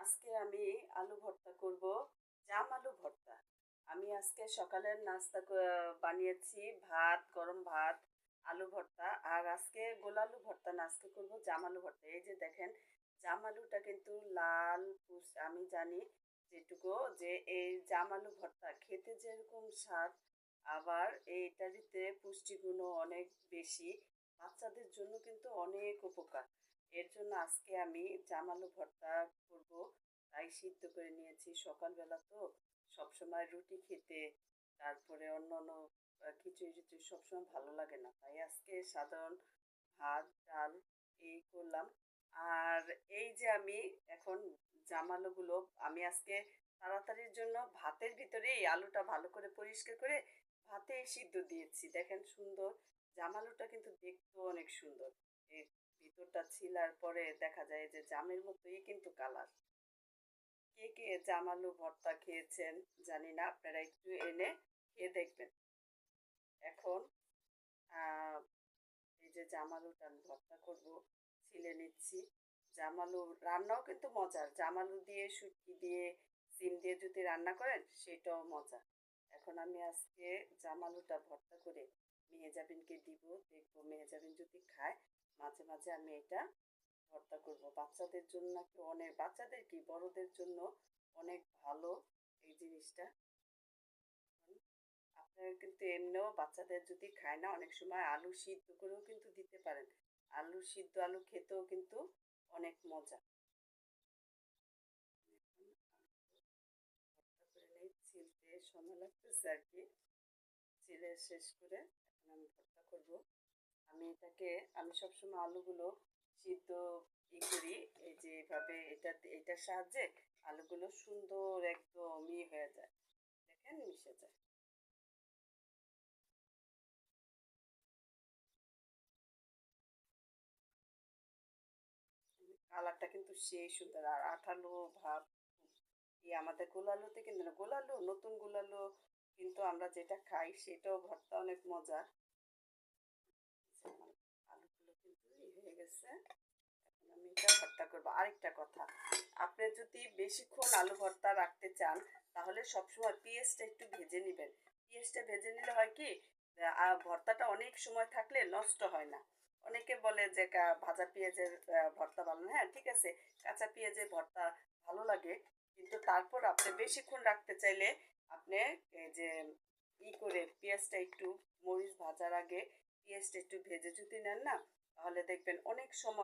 আজকে আমি আলু ভর্তা করব। জাম আলু ভর্তা। আমি আজকে সকালের নাস্তা বানিয়েছি ভাত, গরম ভাত, আলু ভর্তা। আর আজকে গোলালু ভর্তা না, আজকে করব জাম আলু ভর্তা। এই যে দেখেন, জাম আলুটা কিন্তু লাল আমি জানি যেটুকু, যে এই জাম আলু ভর্তা খেতে যেরকম স্বাদ, আবার এইটারিতে পুষ্টিগুণও অনেক বেশি। বাচ্চাদের জন্য কিন্তু অনেক উপকার। এর জন্য আজকে আমি জাম আলু ভর্তা করব। তাই সিদ্ধ করে নিয়েছি সকালবেলা তো, সবসময় রুটি খেতে, তারপরে অন্যান্য খিচুড়ি টিচুড়ি সবসময় ভালো লাগে না, তাই আজকে সাধারণ ভাত ডাল এই করলাম। আর এই যে আমি এখন জামালুগুলো আমি আজকে তাড়াতাড়ির জন্য ভাতের ভিতরে এই আলুটা ভালো করে পরিষ্কার করে ভাতে সিদ্ধ দিয়েছি। দেখেন সুন্দর, জামালুটা কিন্তু দেখতেও অনেক সুন্দর। এর ভিতরটা ছিলার পরে দেখা যায় যে জামের মতোই কিন্তু কালার। কে কে জাম আলু ভর্তা খেয়েছেন জানি না, আপনারা একটু এনে খেয়ে দেখবেন। এখন আহ, এই যে জাম আলুটা আমি ভর্তা করব, ছিলে নিচ্ছি। জাম আলু রান্নাও কিন্তু মজার, জাম আলু দিয়ে শুটকি দিয়ে সিম দিয়ে যদি রান্না করেন সেটাও মজা। এখন আমি আজকে জাম আলুটা ভর্তা করে মেহেজাবিনকে দিব, দেখবো মেহেজাবিন যদি খায়। মাঝে মাঝে আমি এটা ভর্তা করব। বাচ্চাদের জন্য নাকি অনেক, বাচ্চাদের কি বড়দের জন্য অনেক ভালো এই জিনিসটা। আপনারা কিন্তু এমনিও বাচ্চাদের যদি খায় না, অনেক সময় আলু সিদ্ধ করেও কিন্তু দিতে পারেন। আলু সিদ্ধ আলু খেতেও কিন্তু অনেক মজা। এখন ভর্তা করে নেই, ছিলতে সময় লাগতেছে আর কি। ছিলে শেষ করে এখন আমি ভর্তা করব। আমি এটাকে, আমি সবসময় আলুগুলো সিদ্ধ করি, এই যে এভাবে এটার সাহায্যে আলুগুলো সুন্দর একদম হয়ে যায়, দেখেন মিশে যায়। কালারটা কিন্তু সেই সুন্দর আর আঠালো ভাব। আমাদের গোলালুতে কিন্তু না, গোলালু নতুন গোলালু কিন্তু আমরা যেটা খাই সেটাও ভর্তা অনেক মজা। আমার আলুগুলো কিন্তু হয়ে গেছে। এখন আমি এটা ভর্তা করবো। আরেকটা কথা, আপনি যদি বেশিক্ষণ আলু ভর্তা রাখতে চান তাহলে সবসময় পেঁয়াজটা একটু ভেজে নেবেন। পেঁয়াজটা ভেজে নিলে হয় কি, ভর্তাটা অনেক সময় থাকলে নষ্ট হয় না। অনেকে বলে যে ভাজা পেঁয়াজের ভর্তা ভালো না। হ্যাঁ ঠিক আছে, কাঁচা পেঁয়াজের ভর্তা ভালো লাগে, কিন্তু তারপর আপনি বেশিক্ষণ রাখতে চাইলে আপনি এই যে করে পেঁয়াজটা একটু, মরিচ ভাজার আগে পেঁয়াজটা একটু ভেজে যদি নেন না, তাহলে দেখবেন অনেক সময়